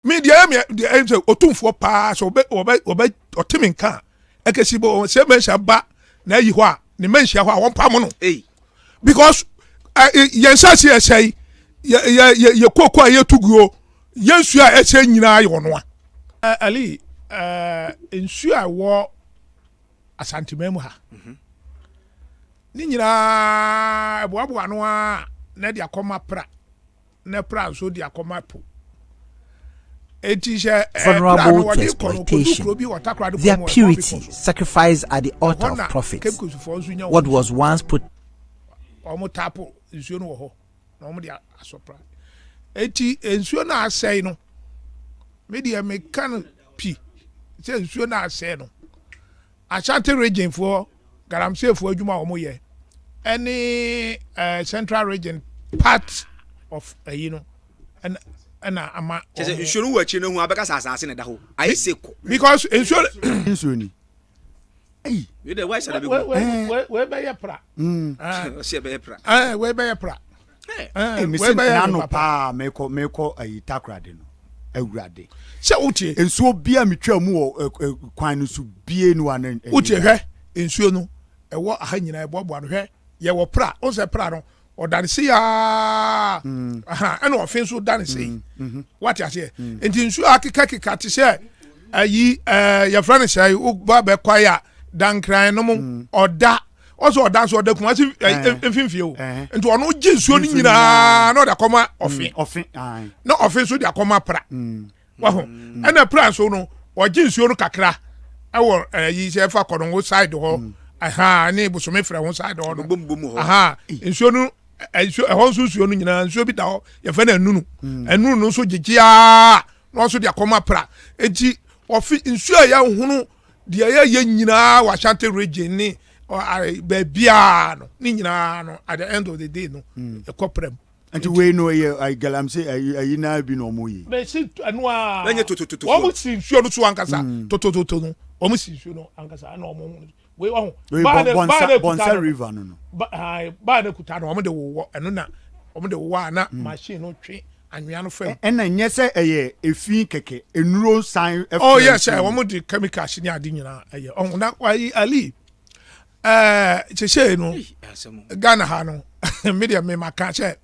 media me the Otumfuo pa so obe Otimi nka ekesi bo se menhia ba na yi ho a ne menhia ho a won pam no because yensa se esai ye kokwa ye tuguo yensu a eche nyina ayo no a ali ensu a wo asantemam ha ni nyina eboabo ano a na dia koma pra na pra so dia koma po vulnerable to exploitation. Their purity sacrificed at the altar of prophets. What was once put na say no media mekan pi say nsuo na say no Ashanti region for Galamsay for adwuma omo ye any central region part of and ama insure wo achi no hu abeka sasase ne da ho ai seko because insure ni eh you the why should be we be ye pra se be ye pra we be ye pra we be na no pa meko ayi takrade no awurade se utie ensuo bia metwa mu kwan no so bie no anan utie hwe ensuo no ewo aha nyina ebobo no hwe ye wo pra o se pra no odanse ya ana ofin so danse what you say enti nsu akeka te se ayi ya friend say u ba be kwaya dankran no mu oda also oda so oda kuma si mfimfie o enti ono gi nsuo ni nyina na oda koma ofin na ofin so dia koma pra wa ho ana pra so no ogi nsuo no kakra ewo ayi se fa kodon side ho ni busome fra ho side ho no nsuo no ehon susuo no nyina nsuo bi da ho ye fa na enunu enunu no so gigia no so dia koma pra enti ofi nsuo ya hunu dia ye nyina wa Ashanti region ni ba bia no ni nyina no at the end of the day no e koprem enti we no ye Galamsay ayi na bi no moyi be si anu a lenye to o mu si nsuo no so ankasa to no o mu si nsuo no ankasa na o mu we ho Bonsa river no ba na kuta no o mu de wo eno na o mu de wo na machine no twe anwea no fam na nyese eye efi keke enuro san oh yes o mu de chemical ni ade nyina eye on na kwai ali chese no Ghana ha no media me maka che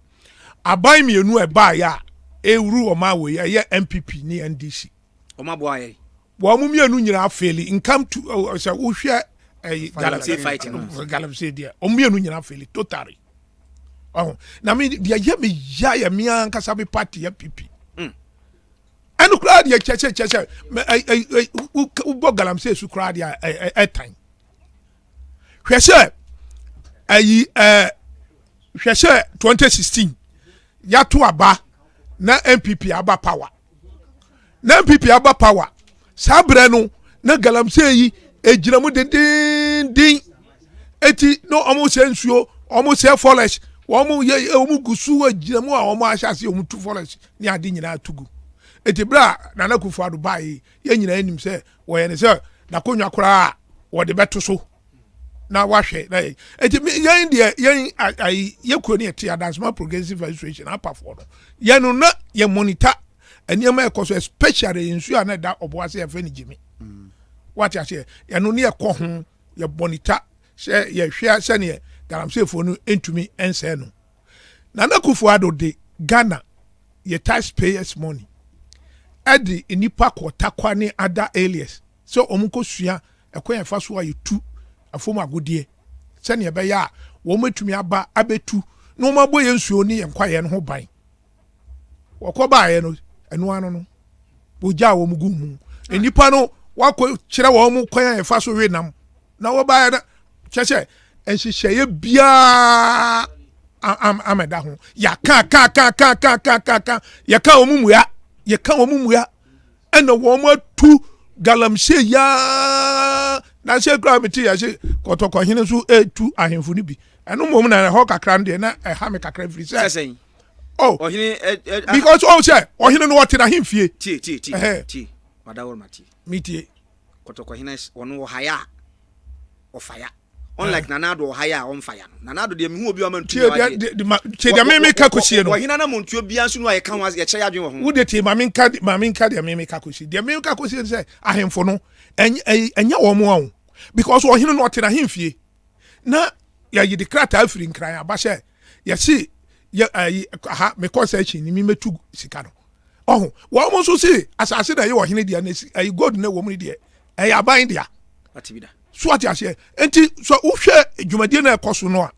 aban mienu e ba ya ewuru o ma we ye NPP ni NDC o ma bo aye wo mu mienu nyina afeli income to say wo hwe Galamsay fighting Galamsay dia o mienu nyina afeli totally na me dia ye me ya me ankasa be party ya PP anu kra dia cheche u bo Galamsay su kra dia time hwese ayi hwese 2016 ya to aba na NPP aba power na NPP aba power sabre no na Galamsay yi ejina mu din eti no omo se nsuo omo se forest omo ye omo gusu ejina mu a omo ahase omo tu forest ni ade nyina tugu eti bra na na kufu ado bai ye nyina anim se wo ye ne se na konwa kora wo de beto so na wahwe na eti yen de yen ye kuro ne eti advancement progressive administration apafo no ye no na ye monitor eniema ekoso especially nsuo na da oboase ye fe ni jimi what you say ye no ne ekọ ho ye monitor se ye hwea se ne Galamsay fo no entumi ense no na kufu ado de Ghana ye taxpayers money edi enipa kwota kwane other alias so omuko sua ekwan fa so aye tu afom agodie se ne be ya wo metumi aba abetu no mabo ye nsuo ni ye nkwaye no ho ban wokoba ye no enu ano no boja wo mugu mu enipa no wako kire wo mu kwan ye fa so we nam na wo ba ya cheche enhihye bia ameda ho ya ka ya ka omumuya ena wo mu atu Galamsay ya na se gravity ya se kotoko hene so etu ahemfu ni bi eno mom na ho kakra de na ha me kakra free say oh ohine because oh say ohine no what na hemfie ti madawor mati mitie kotoko hene wono haya ofaya unlike nanado haya on fire nanado de me hu obi o man tu de me ka kosie no ohina na montuo bia so no ye kan wa ye kye adwen wo ho wo de te mame nka de me ka kosie de me ka kosie say ahemfo no enya wo mo an because ohina no te na hemfie na ya yi de krata afiri nkran aba hye ye si ha me concession ni me metu sika no oh wo mo so si asase na ye ohina dia na si god na wo mo dia aban dia atibida so ati ase enti so wo hwe dwumadie na ekoso no a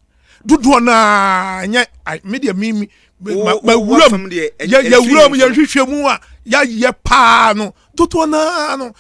dodo na nya media mimi ma wuram ya wuram ya hwehwe mu a ya ye pa no dodo na no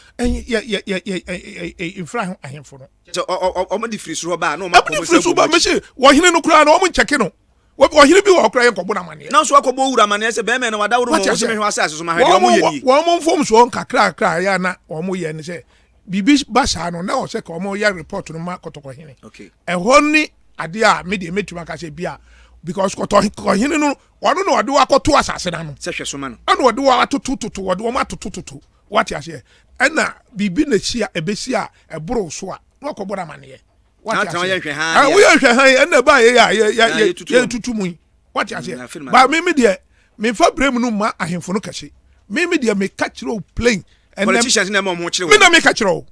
infra ahemfo no so o ma di free so ba no ma ko free so ba me se wo hene no kura na o mo ncheke no wo hene bi wo kura ye kobo na mane na so akobo wura mane se be me na wadawro mo se me hwa asase so ma hwe o mo ye ni wo mo mfom so nkakra ya na o mo ye ni se bibi basa no na o se ka o mo ya report no ma kotoko hene okay ho ni ade a media metuma ka se bia because kotoko hene no ono no ode wakoto asase na no se hwe so ma no ono ode wa atototo ode wo ma atototo what ya se na bibi na chia ebesi a eboro so a no kobora mane what ya se wo ya hwe han na ba ya tutu mu what ya se ba me de me fa brem no ma ahemfo no kase me de me ka kire plane politicians na mo kire me na me ka kire o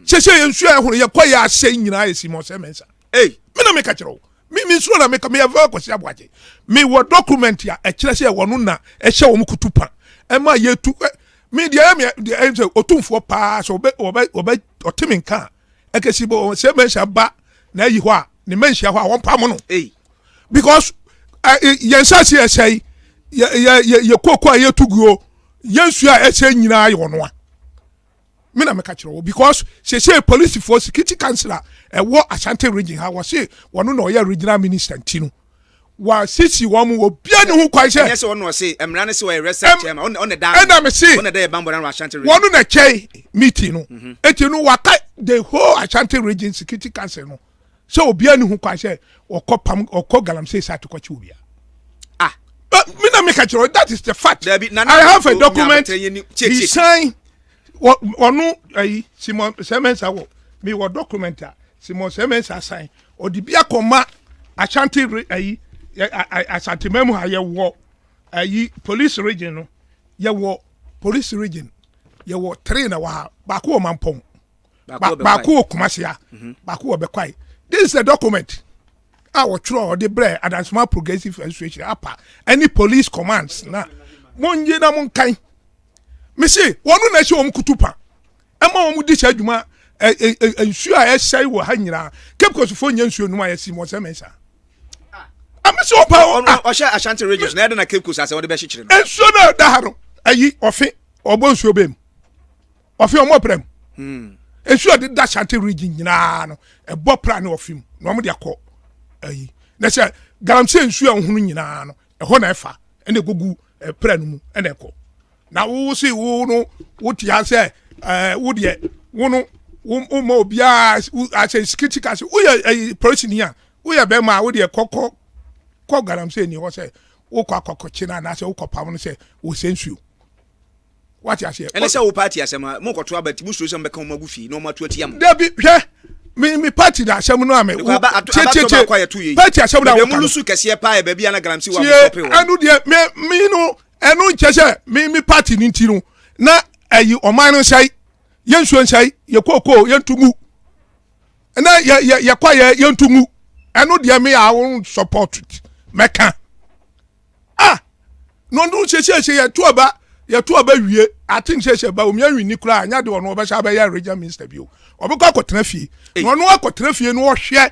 se yensu a hono ye kwaya ase nyina esi mo se mensa me na me ka kire o me so na me ka me ava kwasi aboaje me wo document ya e kire se wono na e hye wo mkutupa e ma ye tu me dia me Otumfuo pa so obe otiminka e kesi bo se mensa ba na yi ho a ne mensia ho a won pa mo no because yensa se sei ye kokwa ye tuguo yensu a ese nyina ayo no a me na me ka kire wo because se police for security councilor e wo Ashanti region ha wo se wono na oya regional minister ntinu wa sisi wo mu obia ne ho kwai se yes wono se emra ne se wo research chairman on the down and am see on the day bambo na Ashanti region wono na chei meeting no etinu waka the whole Ashanti region security council no so obia ne ho kwai se okopam Galamsay sa to kwachi obia me na make a choice. That is the fact. I have a document. He signed. Onu Simon Semensa wo. Me wo documenta. Simon Semensa sign. Odibia koma Ashanti Ashanti memu ha ye wo police region no. Ye wo police region. Ye wo 3 na wa ba ko mampong. Ba ko Kumasia. Ba ko Obekwai. This is a document. Our true the bread and as my progressive association apa any police commands na monje na monkan me say wonu na hye omkutupa ema omu di chadwuma ensu a ehye wo ha nyina kepkosu fo nya nsu onuma yesi mo semensa amese opa o hye Ashanti regions na na kepkosu ase wo de be hyekyere no ensu na da haro ayi ofe obo nsu obem ofe omo prem ensu a de da Ashanti region nyina no ebo pra na ofim no omo de akọ na say Galamsay nsu ahunu nyina no ho na efa ene gogu pra no mu ene ekọ na wo si wo no wo ti ha say wo de wo no wo mo obia ase security case wo ye police ni ya wo ye be ma wo de kokko Galamsay ni ho say wo kwa kokko na na say wo kopam no say wo sensu what ya say ene say wo party asema mo koto abati bu social be kan magu fi no ma to atiam Dabi hwe me party da asem no ame party asem da wo mulusu kese pa e ba bia na Galamsay wa stop e anu de me no enu nchese me party ni ntinu na ayi oman no sai yensu nsai ye kokko yentumu na ye kwa ye yentumu enu de me a won support meka no ndu chese ye to aba wie atin chese ba o mi anwi ni kura anya de ono obesha ba ya regional minister bio obekọ akotena fie no no akotena fie no ohwe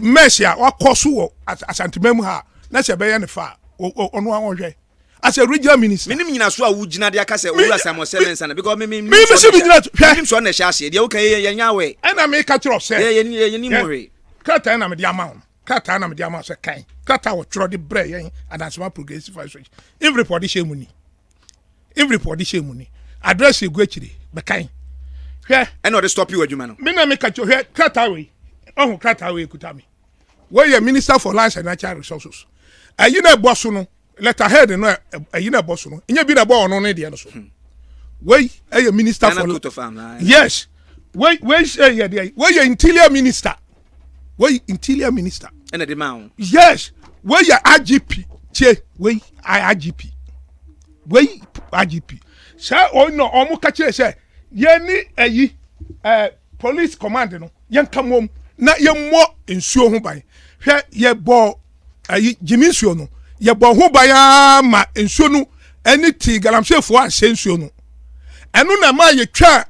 mesia wakoso wo Ashanti memu ha na se be ye ne fa ono anwohwe as a regional minister minim nyina so a wo gina de aka se owura Simon Semensa na because me so be gina minim so na hye de wo kan ye nya we na me ka tro se ye ni mo hwe kata na me de amount kata na me de amount se kan kata wo tro de bre yen adansoma progressive association everybody shemuni address egu akire be kan hwe e no de stop you adwuma no me na me ka cho hwe kata we kata we kuta me we ye minister for lands and natural resources ayi na boso no letterhead no ayi na boso no nya bi na bo ono no de no so we ye minister for farm yes we say ye we ye interior minister we interior minister ene de ma ho yes we ya IGP che we IGP we IGP sa o no o mu ka kire se ye ni ayi police command no ye nkamom na ye mo nsuo ho ban hwe ye bo ayi jimi nsuo no ye bo ho ban ma nsuo no eni ti Galamsay fo a se nsuo no enu na ma ye twa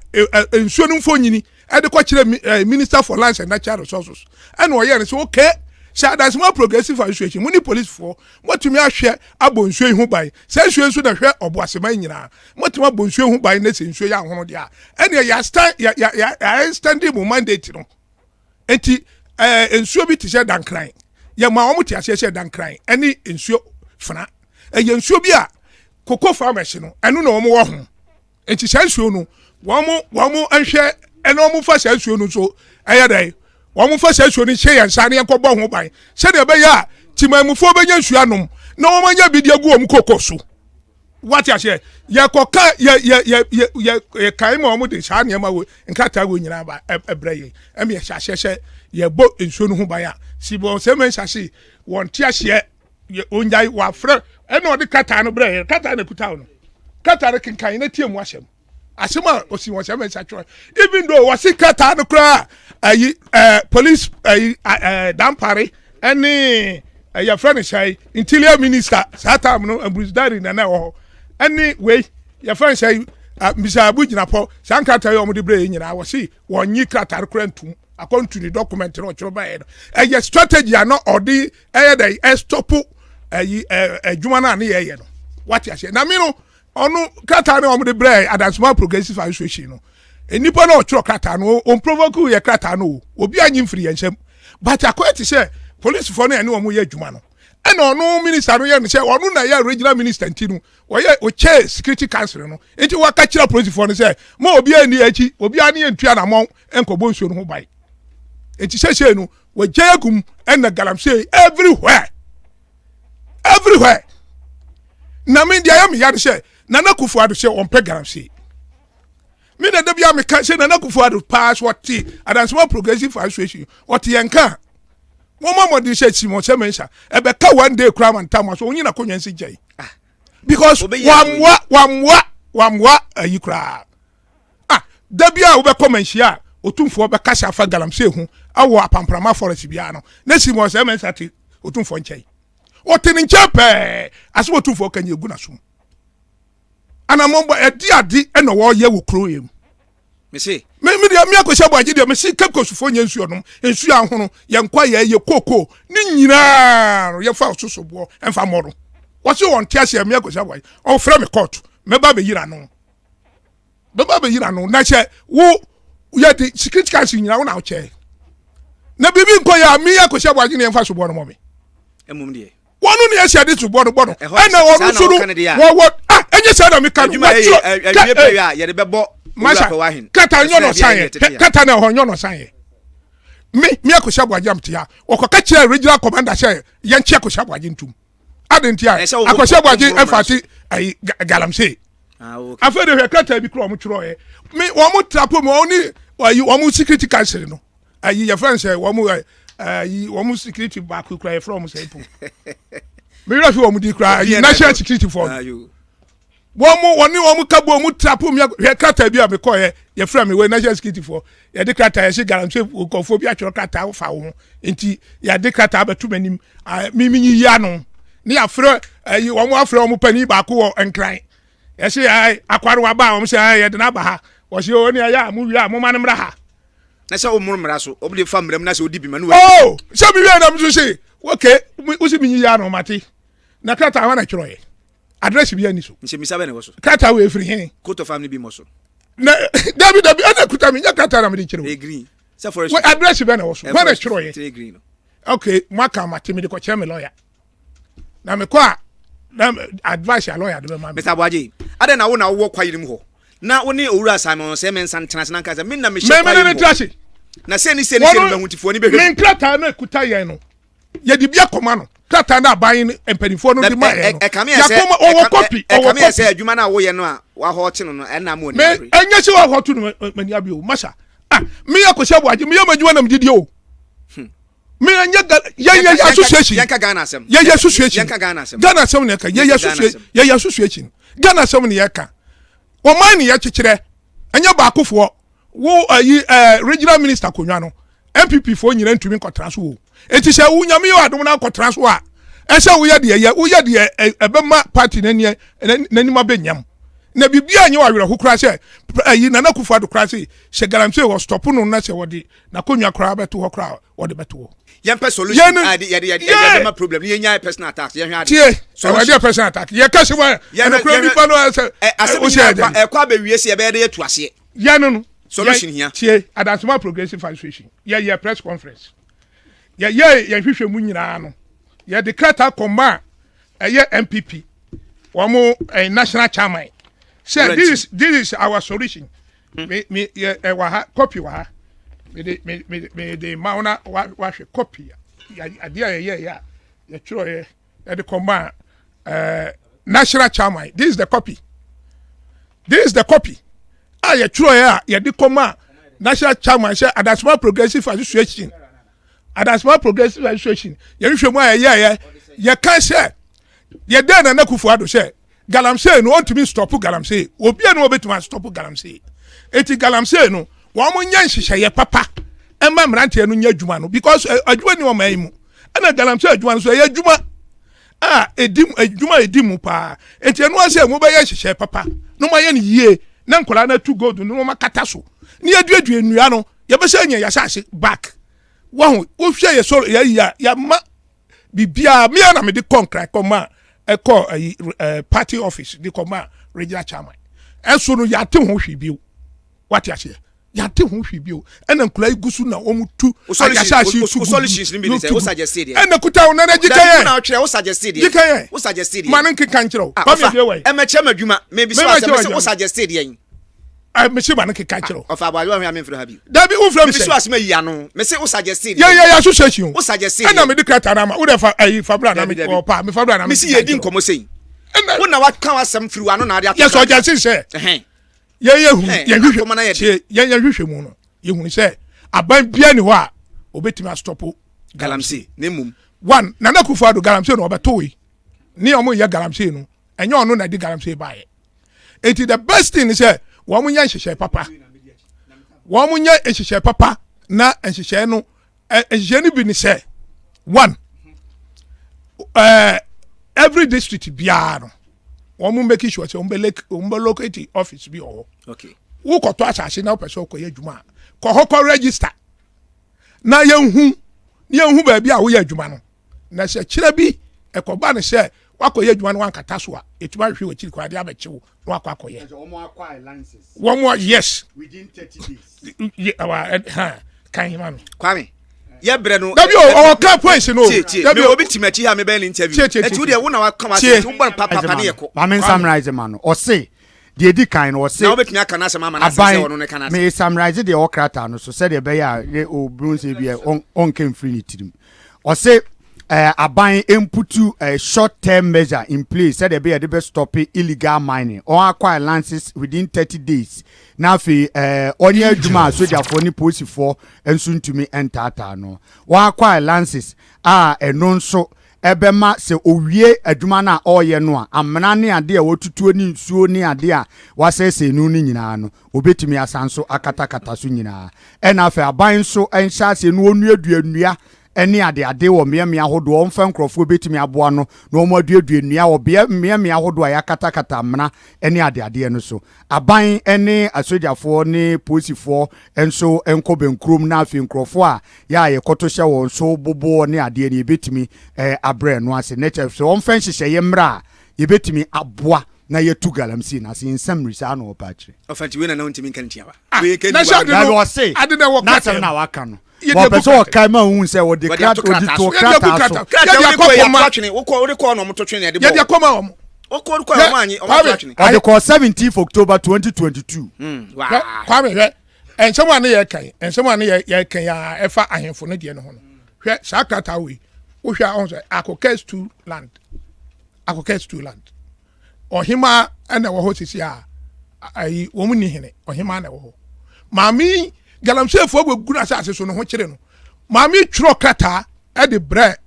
nsuo no mfo nyini e de ko kire minister for lands and natural resources enu o ye so okay sha that's more progressive association muni police for motumi ahwe abo nsuo ho ban se nsuo nso na hwe oboasema nyina motumi abo nsuo ho ban na se nsuo ya hono dia ene ya stand ya standing mandate no enti nsuo bi ti se dankran ye ma omo ti ase dankran ene nsuo fana ye nsuo bi a koko farmers no eno na omo wo ho enti se nsuo no wo anhwe ene omo fa se nsuo no so eye dai wo mo fa se nsuo no hye ye nsa ne enko bo ho ban se de be ya timamufo be nya nsuo anom na omo nya bi de agu omo koko so what ya say ye koka ye kai mo omo de sa ne ma wo nkata wo nyina ba ebraye em ye hye ye bo nsuo no ho ban a si bo se men hye won ti ahye onjai wa fra eno de kata no braye kata na kuta no kata re kinkan na tie mu ahyem asema osi won se men hye even though wasi kata no kra ayi police ayi dampare any your friend say interior minister satam no ambusdari na na wo any way your friend say Mr. Abujinapo sankata yo mo de bre nyina wo si wonyi kratar krantum according to the document no chiro ba e your strategy na odi dey stop ayi adwuma na ye no what you say na me no onu kratar no mo de bre adansoma progressive association no enipa na ochro krata no on provoke ye krata no obi anyi mfiri ye nsem but akwati say police for na ene omo ye adwuma no ene ono minister no ye no say onu na ye regional minister ntinu wo ye o chair security council no enti waka kira police for no say mo obi ani achi obi ani entua na mon enkobo nsuo no ho bai enti say no wo jayagum ene Galamsay everywhere na me dia ya me ya say na nakufo ado say on pe Galamsay me na dabia me ka say na nakufo ado pass what ti adansoma progressive association what yenka mo di say chimo say mensa e be ka one day kra man tam so onyi na konyansi jai because wamwa ayi kra dabia wo be Manhyia Otumfuo be kasa fa Galamsay hu awo apamprama forest bia no na simo say mensa ti Otumfuo nchai otini nchepe aso Otumfuo kanye gu na sum ana mombo adi eno wo ye wo kro yem me say me dia me akosha bo agide me si kepko sufo nya nsuo no nsuo ahono ye nkwa ye koko ni nyina ye fa sosobo emfa moro wo se won tia se me akosha bo o fra me court me ba be yira no na che wo ye di security council nyina wo na wo che na bibi nko ya me akosha bo agide emfa sobo no mo me emum de wonu ne ase ade to bono ana wonu suru wo enye se na me kan adwuma ye pe ya ye de bebo Masha, kata nyono sanye, kata na ho nyono sanye. Me akosha bwaje amtia. Okoka kire regional commander say ye nche akosha bwaje ntum. Adentia, akosha bwaje efati ai Galamsay. Okay. Afede hwe kata bi kro omo twiro ye. Me wo mo trapo mo oni wo mo security council no. Ayi your friend say wo mo security back kra from say pu. Me rafi wo mo di kra national security for. Womu kabo mu trapo mi hwe krata bi a me koye ye fra me we national security for ye de krata ye se Galamsay konfo bi atworo krata fa wo enti ye de krata abetu manim mi ya no ni afro womu afro womu pani ba ko wo enkran ye se ai akwaro wa ba womu se ai ye de na ba ha wo se oni ya mu wi a mo manem ra ha na se o mu mra so obli fa mram na se odi bi manu oh se mi wi na mu se okay usi mi ya no mate na krata wa na tworo ye address bi ani so nse misa be ne wo so kata we free hen court of family bi mo so na David ana kuta mi nya kata na me de kire e green se forest we address be na wo so when na kire ye e green okay maka mate me de ko cheme lawyer na me ko na advice a lawyer de be ma Mr. Abwaje ade na wo na wo kwayirim ho na wo ne owura Simon se men san international kaza me na me she kwayirim na se ni be hutifo ni be hwe me kata na kuta ye no ye di bia koma no kata na aban empanifo no di ma ye no yakoma owo copy adwuma na wo ye no a wa ho che no na mo ni me enya se wa ho to no mani abi o masha me yakosha Bwaje me yamadwuma na mdidi o me anya association yanka Ghana asem association yanka Ghana asem ne ka association Ghana asem ne yaka o man ne ya kekere anya ba akofo wo regional minister konwa no NPP fo nyina ntumi nkɔtra so wo eti sɛ wo nyame yo adom na nkɔtra so a ɛsɛ wo yɛ de ebema party nanima benyam na bibia anya wa werɛ hokura sɛ Nana Akufo-Addo kura sɛ Galamsay was stop no na sɛ wode na konwa kura beto ho kura wode beto ho yɛmpɛ solution yɛma problem yɛnya personal attack yɛhwɛ ade so personal attack yɛka sɛ wa na kura nipa no sɛ ɛkɔ abewie sɛ yɛbɛyɛ de yɛtu aseɛ no solution here tie Adansoma Progressive Association yɛ press conference yɛ hwehwɛ mu nyinaa no yɛ declare command ɛyɛ NPP wɔn national chairman say this is our solution me wa ha copy wa ha me de mauna wa hwe copy ade ya tro ye de command national chairman this is the copy ye tro ye de command national chairman say Adansoma Progressive Association ye hwe mu ye kan say ye den Nana Akufo-Addo say Galamsay no want to stop Galamsay obi no obetuma stop Galamsay eti Galamsay no wo mo nya nhyehyeye papa emma mrante no nya adwuma no because adwuma ni o man mu na Galamsay adwuma no so ye adwuma edim pa eti no ase mo be ye hyehyeye papa no ma ye ne yie na nkola na tu gold no ma kata so ni aduadua nnua no ye be se nya ya sase back wo hwe ye so ya ma bibia me na me de concrete koma party office the command regional chairman enso no yate ho hwibio what ase yate ho hwibio ena nkula igusu na omutu ayashashi tu solutions ni be say o suggested ena kuta una na jikaye na twa o suggested jikaye o suggested man nkenka nkyerɛw ba me de wai e ma kyerɛ madwuma maybe so as o suggested yen me se man nkenka nkyerɛw of abali wa me mfra ha bi da bi u fra me so asema yi ano me se o suggested ya association o suggested ena me de krata na ma wo de fa fabra na me pa me fabra na me si ye din komo sei wo na wa kan asem firi wa no na ade yes o ja say ye hu ye hwehwɛ mu no ye hu say aban bia ni ho a obetimi stop Galamsay ne mum one Nana Akufo-Addo Galamsay no obeto yi ni omo ye Galamsay no enye ono na di Galamsay baaye enti the best thing is say wo mo nya nhyehyɛ papa na nhyehyɛ no nhyehyɛ no bi ni say one every district biara no wo mo make sure say umbe locate office bi o okay wo koto asase na person ko ye adwuma ko hokɔ register na yenhu ba bia wo ye adwuma no na se kire bi ekoba ne se wakɔ ye adwuma no wankata so a etuma hwe wachiri kwa de abechewo na wakɔ akɔye omo acquire licenses wo yes within 30 days kan hima Kwame ye bre no dabi o ka points no dabi obi timachi ha me be interview eti wo de wo na wa come ase wo bon papa ne yeko ma men summarize man o say de edi kan o say na obetumi aka na asema na say wono ne kana me summarize de o krata no so say de be ya o brun say bi on can free ni tirim o say aban inputu short term measure in place said they be stop illegal mining or acquire licenses within 30 days now fi onye adwuma soldier for ni police for enso ntumi entata no wa acquire licenses eno nso ebema se owie adwuma na oye no a amena ne ade a wotutuo ni nsuo ni ade a wasese nu ni nyina no obetumi asanso akatakata so nyina na fa aban so enhya se no onu aduanua eni ade wo mmea ahodo omfa nkrofo betimi aboa no na omo aduadua nnua obia mmea ahodo a yakata mna eni ade no so aban eni asojafo ni posifo enso enkobe nkrom na afi nkrofo a ya yekoto hye won so bobo ni ade ni betimi abre no ase nature so omfa nhyehyeye mra ye betimi aboa na yetu Galamsay na sin samri sa na opachire ofanti we na ntimi kan tiaba we can say ade na waka na waka no wa person kai ma hu se wo de krat odito krata so wo ko no moto twene de bo ye de koma wo wo ko manyi o moto twene o de ko 17th October 2022 wow kwa me hwe ensem ane ye kan ya efa ahemfo no de no ho no hwe sa krata we wo hwe on se akokes to land ohima ana wo ho sisi a ai wo mu ni hene ohima na wo ho maami Galamsay fo guna asase so no ho kire no Mami Trokata at the bread.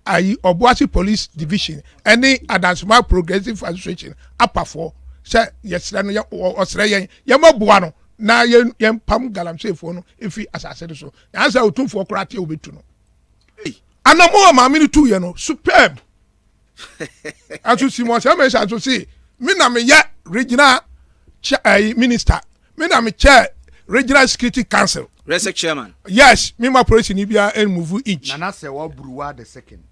Ayi Obuasi Police Division any Adansuma Progressive Association upper for say yes no ya osre yen mabuano na yen pam Galamsay for no efi asase so answer Otumfuo krate obetu no anamo ma mi tu ye no superb aso Simon say me say see me na me ya regional minister me na me chair regional security council Resec chairman yes me ma police ni bia en move each Nana say wa Buruwa the second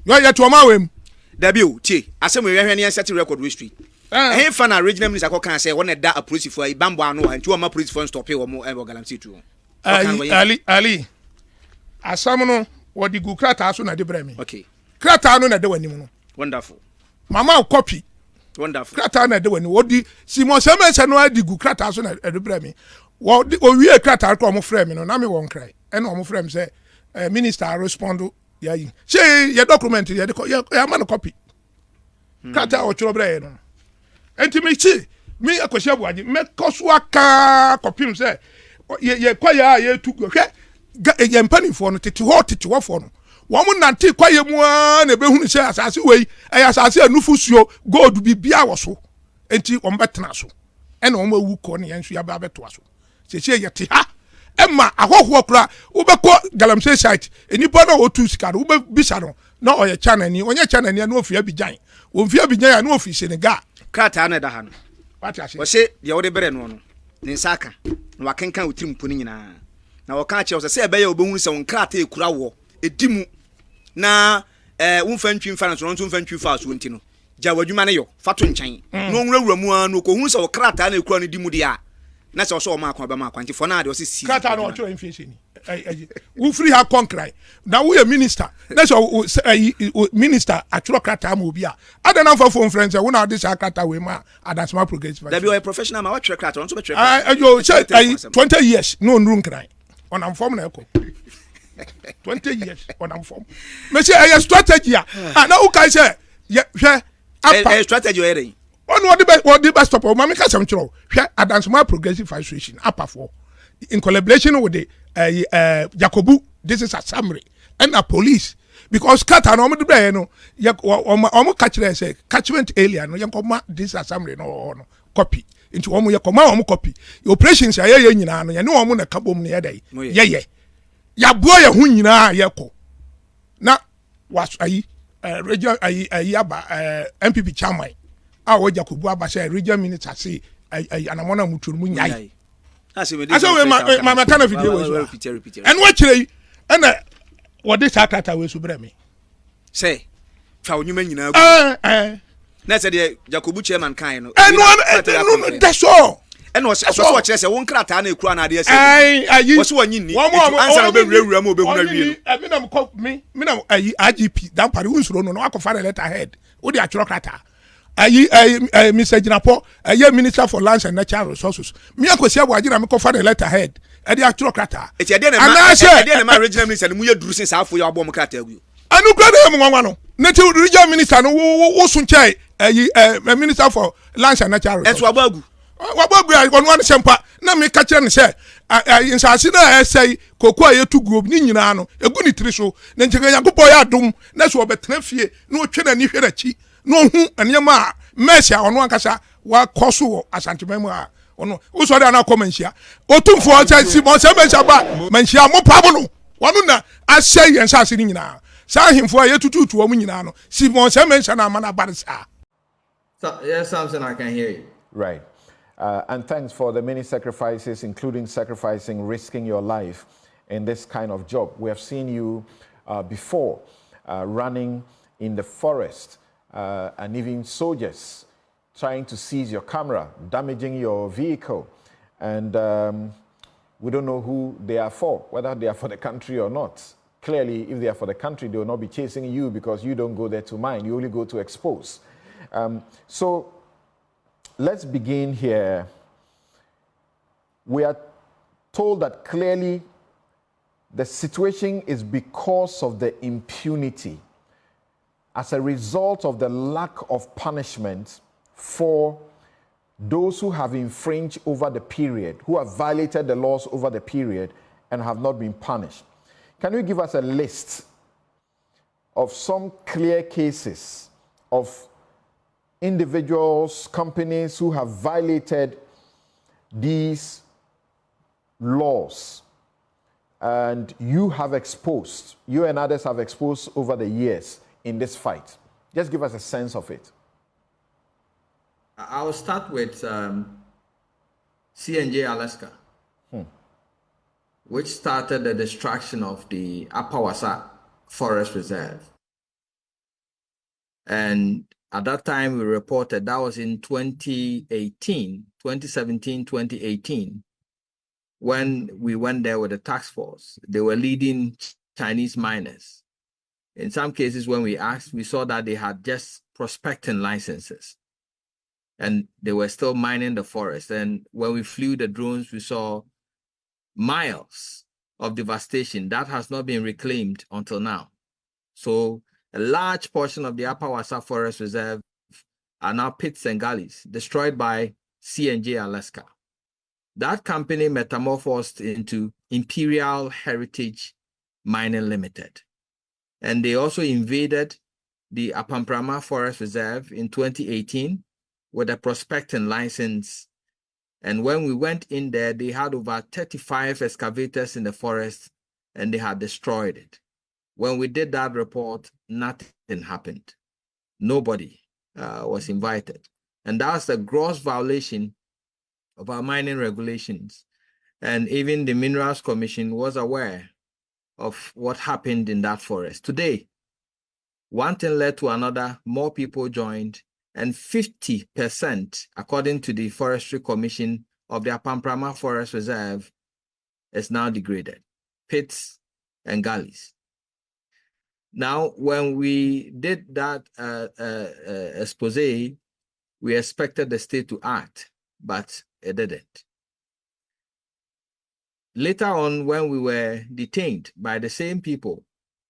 yo ya to ma wem Dabio tie asem we hwe ne set record history eh fa na regional minister ko kan say won da police for ibambo anu ha nti o ma police for stop e wo mo Galamsay tu Ali asam no wo di gu krata so na de bremi okay krata no na de wanim no wonderful mama copy wonderful krata na de wani wo di Simon Semense no di gu krata so na de bremi wo wie krata ko mo frame no na me won krai e no mo frame say minister respond ya yi say your document ya man copy krata o choro bre no enti me chi me akosi abuaje me koso aka copy say ye kwaya ye tu hwe ye mpanifo no tete ho fo no wo mo nante kwaye mu na be hunu say asase wei asase anufu suo gold bibia wo so enti wo mbetena so e na wo mawu ko ne yensu ya ba beto so se ye te ha emma ahoho kura wo be ko Galamsay site enipa na wo tu sika wo be bisa no na oye channel ni onye channel ni na ofia bijan wo mfia bijan na ofi Senegal krata na da ha no what ya say wo se de wo de bere no ne nsaka na wakenkan otirim poni nyina na wo ka che wo se ebe ya obehunu se won krata ekura wo edimu na wo mfantwi mfa no so no mfantwi fa so nti no ja wadwuma ne yo fato nkyɛn no nwurawura mu anu ko hu se wo krata na ekura no dimu dia na se wo so ma akwa ba ma akwa nti fo na de wo se si krata na o tro inflation ni wo free ha concry na wo ye minister na so minister atro krata ma obi a adana fa phone friends wo na de sa krata we ma Adansuma Progressive that be a professional ma what krata on so be trek yo say 20 years no nrun kran on am form na eko 20 years on am form me say a strategy na who can say hwe apa strategy o yere on what the best stop o ma me ka sam kiro hwe Adansuma Progressive Association apa for in collaboration with the Jacobu this is a summary and a police because kata no mo de bre no omo catch say catchment area no yankoma this assembly no copy into omo yakoma omo copy operations ya ye nyina no ye ne omo na kabom ne ye ya buo ye hu nyina ye ko na was ayi region ayi aba NPP chairman a wo Jacobu aba say region minister say anamona muturu mu nyai ase we ma kana video we so and what chire and what this akata we so bre me say fa onyuma nyina gu na say the Jacobu chairman kan no no that's all and was so chire say won krata na ekura na de say was wanyi ni answer obe wura ma obe huna wie no me na IGP dan pare unsuro no akofa letter head wo de atworo krata Mr. Jinapo, Minister for Lands and Natural Resources. Me akosi abuaje na me ko fa the letter head. E dey actual krata. E dey na ma regional minister mu ye duru sin afo ya abo mo krata agu. Anu krata mo nwa no. Native regional minister no wo sun chai Minister for Lands and Natural Resources. Esu abagu. Wabagu ya wonu an sempa na me ka kire ne se insase na say kokua ye tu group ni nyina no egu ni tiri so na nchega Yakobɔ ya dum na so obetena fie na otwe na ni hwe na chi no hu anyama mesia ono ankasa wa koso asantemamu a ono uso da na komanhia Otumfuo cha Simon Semense ba manhia mo pabo no wono na asɛ yen sase ni nyina sa himfo a yetututu wo mu nyina no Simon Semense na mana barisa. So yes, something I can hear you. Right. And thanks for the many sacrifices, including sacrificing, risking your life in this kind of job. We have seen you before running in the forest and even soldiers trying to seize your camera, damaging your vehicle. And we don't know who they are for, whether they are for the country or not. Clearly, if they are for the country, they will not be chasing you because you don't go there to mine. You only go to expose. So let's begin here. We are told that clearly the situation is because of the impunity as a result of the lack of punishment for those who have infringed over the period, who have violated the laws over the period and have not been punished. Can you give us a list of some clear cases of individuals, companies who have violated these laws and you and others have exposed over the years in this fight? Just give us a sense of it. I'll start with C&J Alaska, which started the destruction of the Upper Wasa Forest Reserve. And at that time, we reported, that was in 2017, 2018, when we went there with the task force. They were leading Chinese miners. In some cases, when we asked, we saw that they had just prospecting licenses and they were still mining the forest. And when we flew the drones, we saw miles of devastation that has not been reclaimed until now. So a large portion of the Upper Wasa Forest Reserve are now pits and gullies destroyed by C&J Alaska. That company metamorphosed into Imperial Heritage Mining Limited. And they also invaded the Apamprama Forest Reserve in 2018 with a prospecting license. And when we went in there, they had over 35 excavators in the forest and they had destroyed it. When we did that report, nothing happened. Nobody was invited. And that's a gross violation of our mining regulations. And even the Minerals Commission was aware of what happened in that forest. Today, one thing led to another, more people joined, and 50%, according to the Forestry Commission of the Apamprama Forest Reserve, is now degraded, pits and gullies. Now, when we did that expose, we expected the state to act, but it didn't. Later on, when we were detained by the same people,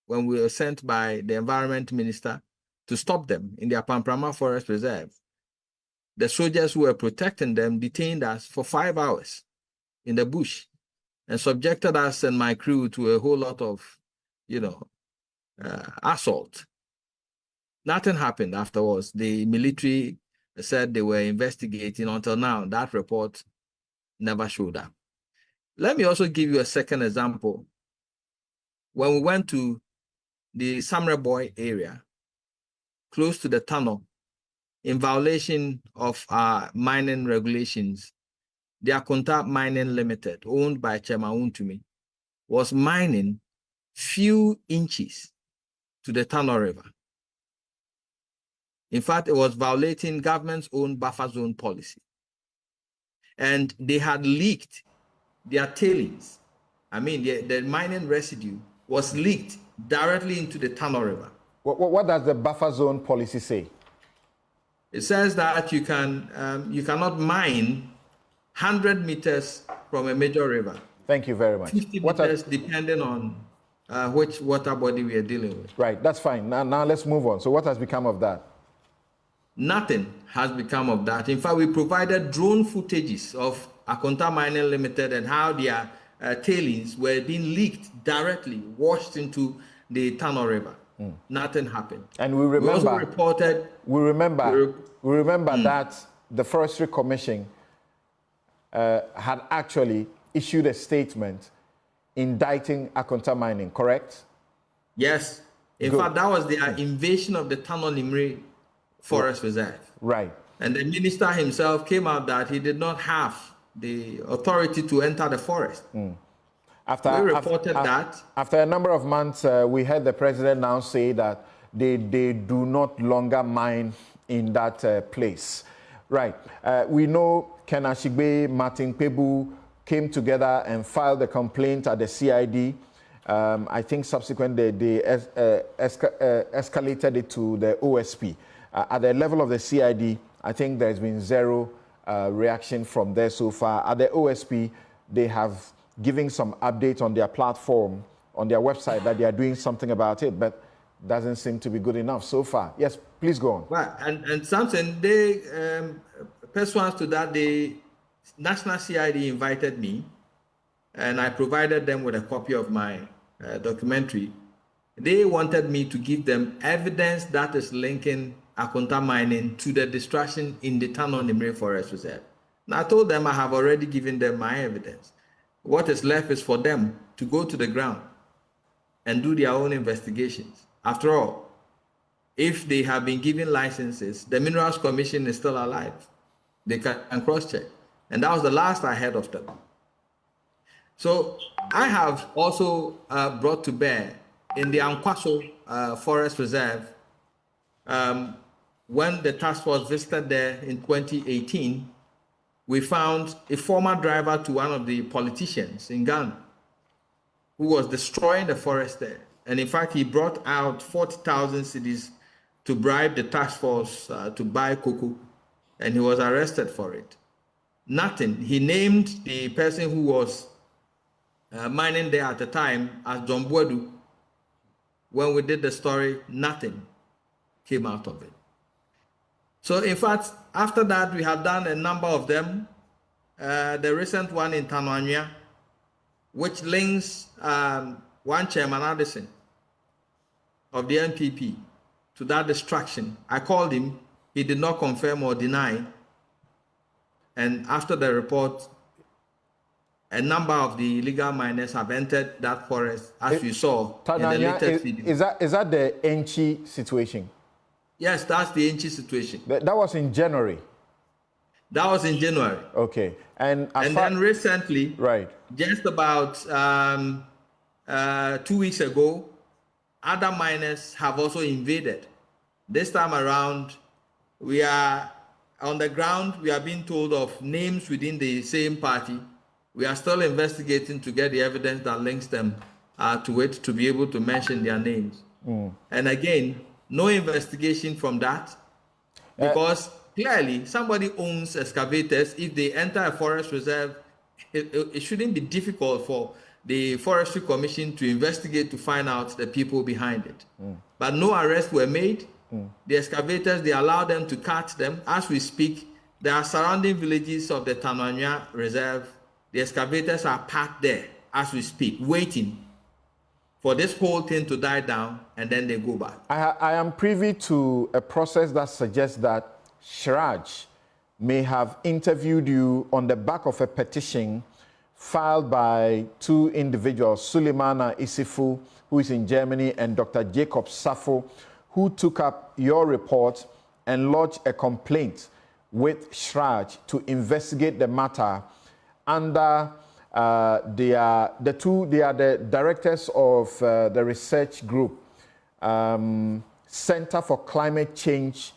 when we were sent by the environment minister to stop them in the Apamprama Forest Reserve, the soldiers who were protecting them detained us for 5 hours in the bush and subjected us and my crew to a whole lot of, assault. Nothing happened afterwards. The military said they were investigating. Until now, that report never showed up. Let me also give you a second example. When we went to the Samre Boy area, close to the tunnel, in violation of our mining regulations, the Akonta Mining Limited, owned by Chairman Wontumi, was mining few inches to the Tunnel River. In fact, it was violating government's own buffer zone policy. And they had leaked their tailings. I mean, the mining residue was leaked directly into the Tunnel River. What does the buffer zone policy say? It says that you cannot mine 100 meters from a major river. Thank you very much. 50 meters, depending on which water body we are dealing with. Right, that's fine. Now let's move on. So what has become of that? Nothing has become of that. In fact, we provided drone footages of Akonta Mining Limited and how their tailings were being leaked directly, washed into the Tunnel River. Nothing happened. And we remember, also reported, we remember that the Forestry Commission had actually issued a statement indicting Akonta Mining, correct? Yes. In fact, that was their invasion of the Tunnel Nimri Forest Reserve. Right. And the minister himself came out that he did not have the authority to enter the forest. We reported that. After a number of months, we heard the president now say that they do not longer mine in that place. Right. We know Ken Ashigbe, Martin Pebu came together and filed a complaint at the CID. I think subsequently they escalated it to the OSP. At the level of the CID, I think there's been zero reaction from there so far. At the OSP, they have given some updates on their platform, on their website, that they are doing something about it, but doesn't seem to be good enough so far. Yes, please go on. Right, and something, they, pursuant to that, the National CID invited me, and I provided them with a copy of my documentary, they wanted me to give them evidence that is linking Akonta mining to the destruction in the Tanonimre Forest Reserve. And I told them I have already given them my evidence. What is left is for them to go to the ground and do their own investigations. After all, if they have been given licenses, the Minerals Commission is still alive. They can cross-check. And that was the last I heard of them. So I have also brought to bear in the Ankwaso Forest Reserve, when the task force visited there in 2018, we found a former driver to one of the politicians in Ghana who was destroying the forest there. And in fact, he brought out 40,000 cedis to bribe the task force to buy cocoa, and he was arrested for it. Nothing. He named the person who was mining there at the time as John Boadu. When we did the story, nothing came out of it. So in fact, after that, we have done a number of them. The recent one in Tanzania, which links one Chairman Addison of the NPP to that destruction. I called him. He did not confirm or deny. And after the report, a number of the illegal miners have entered that forest, as you saw in the latest video. Is that the Enchi situation? Yes, that's the Enchi situation. That was in January. That was in January. Okay. And then recently, right, just about 2 weeks ago, other miners have also invaded. This time around, we are on the ground. We are being told of names within the same party. We are still investigating to get the evidence that links them to it, to be able to mention their names. And again, no investigation from that, because clearly somebody owns excavators. If they enter a forest reserve, it shouldn't be difficult for the Forestry Commission to investigate to find out the people behind it. But no arrests were made. The excavators, they allow them to cut them. As we speak, there are surrounding villages of the Tanzania Reserve. The excavators are parked there as we speak, waiting for this whole thing to die down, and then they go back. I am privy to a process that suggests that Shraj may have interviewed you on the back of a petition filed by two individuals, Suleimana Isifu, who is in Germany, and Dr. Jacob Safo, who took up your report and lodged a complaint with Shraj to investigate the matter under they are the directors of the research group, Center for Climate Change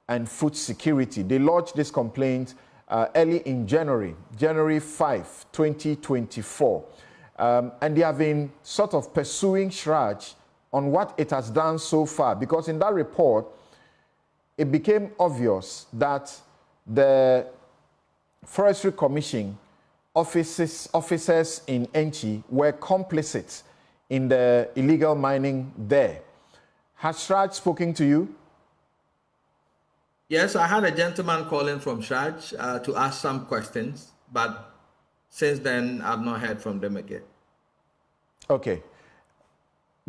and Food Security. They lodged this complaint early in January 5, 2024. And they have been sort of pursuing Shraj on what it has done so far, because in that report, it became obvious that the Forestry Commission officers in Enchi were complicit in the illegal mining there. Has Shraj spoken to you? Yes, I had a gentleman calling from Shraj to ask some questions, but since then, I've not heard from them again. Okay.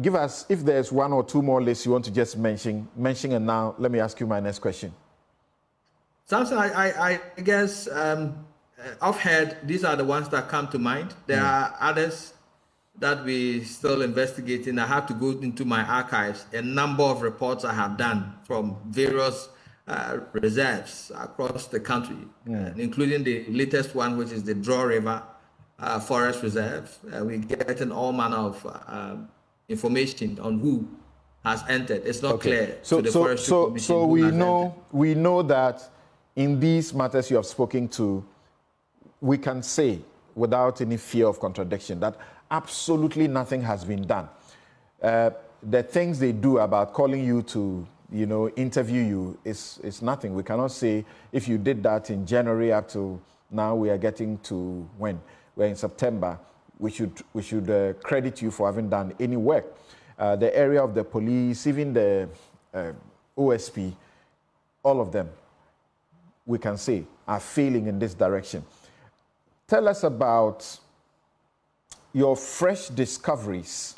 Give us, if there's one or two more lists you want to just mention, and now let me ask you my next question. Samson, I guess offhand, these are the ones that come to mind. There are others that we still investigating. I have to go into my archives. A number of reports I have done from various reserves across the country, including the latest one, which is the Draw River Forest Reserve. We're getting all manner of information on who has entered. It's not clear to the Forestry Commission. So we know that in these matters you have spoken to, we can say without any fear of contradiction that absolutely nothing has been done. The things they do about calling you to, interview you is nothing. We cannot say if you did that in January up to now. We are getting to when we're in September. We should credit you for having done any work. The area of the police, even the OSP, all of them, we can say, are failing in this direction. Tell us about your fresh discoveries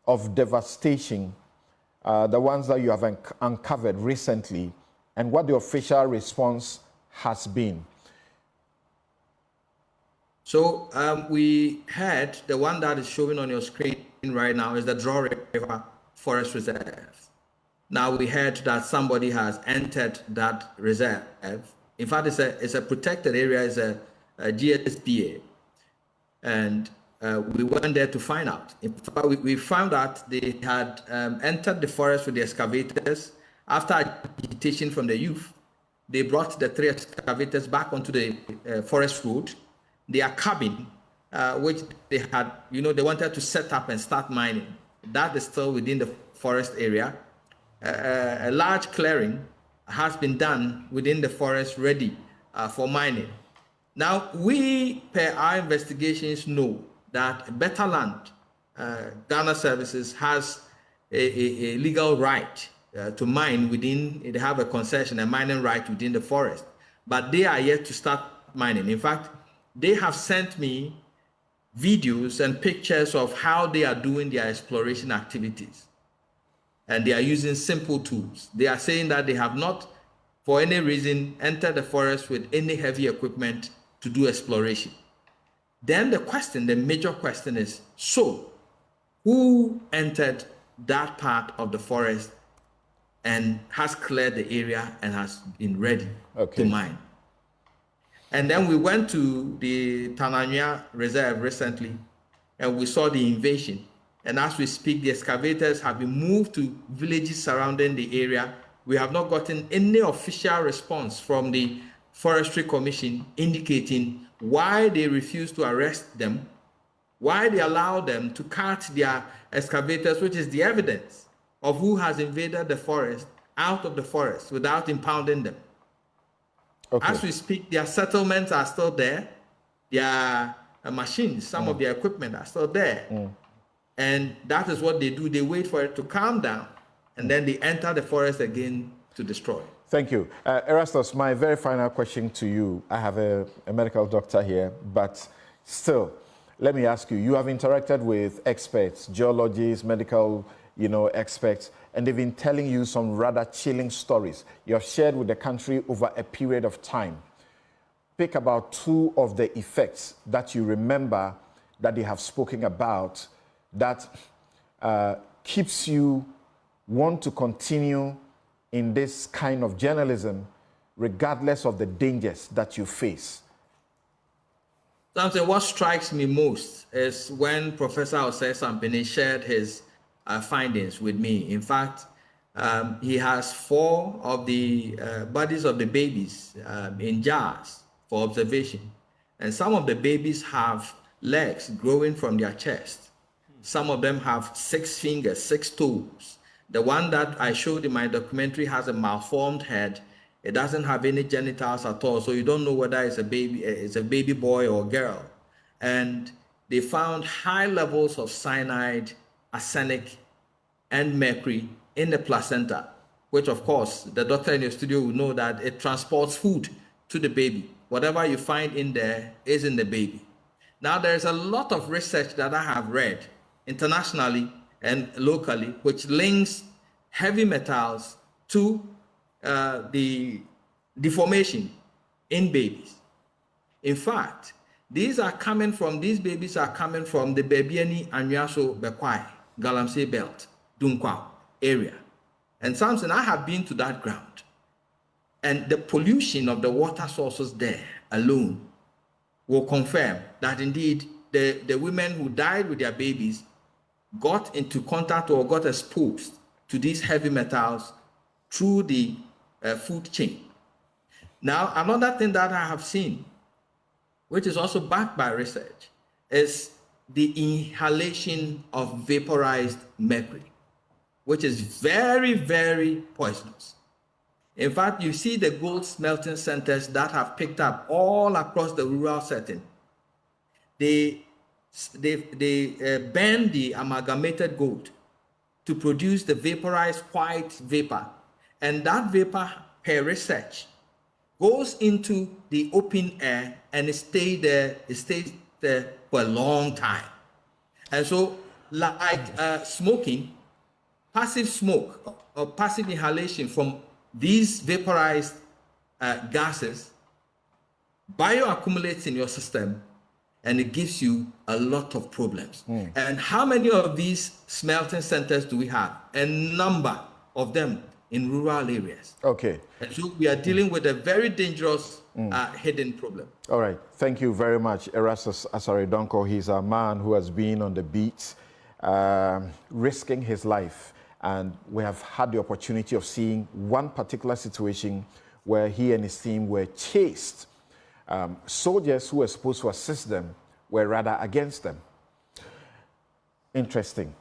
of devastation, the ones that you have uncovered recently, and what the official response has been? So we had the one that is showing on your screen right now is the Draw River Forest Reserve. Now we heard that somebody has entered that reserve. In fact, it's a protected area, it's a GSPA. And we went there to find out. In fact, we found out they had entered the forest with the excavators. After agitation from the youth, they brought the 3 excavators back onto the forest road. Their cabin, which they had, they wanted to set up and start mining. That is still within the forest area. A large clearing has been done within the forest ready for mining. Now, we, per our investigations, know that Better Land, Ghana Services, has a legal right to mine within, they have a concession, a mining right within the forest, but they are yet to start mining. In fact, they have sent me videos and pictures of how they are doing their exploration activities. And they are using simple tools. They are saying that they have not, for any reason, entered the forest with any heavy equipment to do exploration. Then the major question is, so who entered that part of the forest and has cleared the area and has been ready to mine? And then we went to the Tananya Reserve recently, and we saw the invasion. And as we speak, the excavators have been moved to villages surrounding the area. We have not gotten any official response from the Forestry Commission indicating why they refuse to arrest them, why they allow them to cart their excavators, which is the evidence of who has invaded the forest, out of the forest without impounding them. As we speak, their settlements are still there. Their machines, some of their equipment are still there. And that is what they do. They wait for it to calm down, and then they enter the forest again to destroy. Thank you. Erastus, my very final question to you. I have a medical doctor here, but still, let me ask you, you have interacted with experts, geologists, medical, experts, and they've been telling you some rather chilling stories you have shared with the country over a period of time. Pick about 2 of the effects that you remember that they have spoken about that keeps you want to continue in this kind of journalism regardless of the dangers that you face. Something what strikes me most is when Professor Osei Sampene shared his findings with me. In fact, he has 4 of the bodies of the babies in jars for observation. And some of the babies have legs growing from their chest. Some of them have 6 fingers, 6 toes. The one that I showed in my documentary has a malformed head. It doesn't have any genitals at all, so you don't know whether it's a baby boy or girl. And they found high levels of cyanide, arsenic, and mercury in the placenta, which of course the doctor in your studio will know that it transports food to the baby. Whatever you find in there is in the baby. Now there's a lot of research that I have read internationally and locally, which links heavy metals to the deformation in babies. In fact, these babies are coming from the Bebiani Anyaso Bekwai, Galamsay Belt, Dunkwao area. And Samson, I have been to that ground. And the pollution of the water sources there alone will confirm that indeed the women who died with their babies got into contact or got exposed to these heavy metals through the food chain. Now, another thing that I have seen, which is also backed by research, is the inhalation of vaporized mercury, which is very, very poisonous. In fact, you see the gold smelting centers that have picked up all across the rural setting. They burn the amalgamated gold to produce the vaporized white vapor. And that vapor, per research, goes into the open air and it stays there for a long time. And so like smoking, passive smoke or passive inhalation from these vaporized gases bioaccumulates in your system, and it gives you a lot of problems. And how many of these smelting centers do we have? A number of them in rural areas. Okay. And so we are dealing with a very dangerous hidden problem. All right. Thank you very much, Erastus Asaredonko. He's a man who has been on the beats, risking his life. And we have had the opportunity of seeing one particular situation where he and his team were chased. Soldiers who were supposed to assist them were rather against them. Interesting.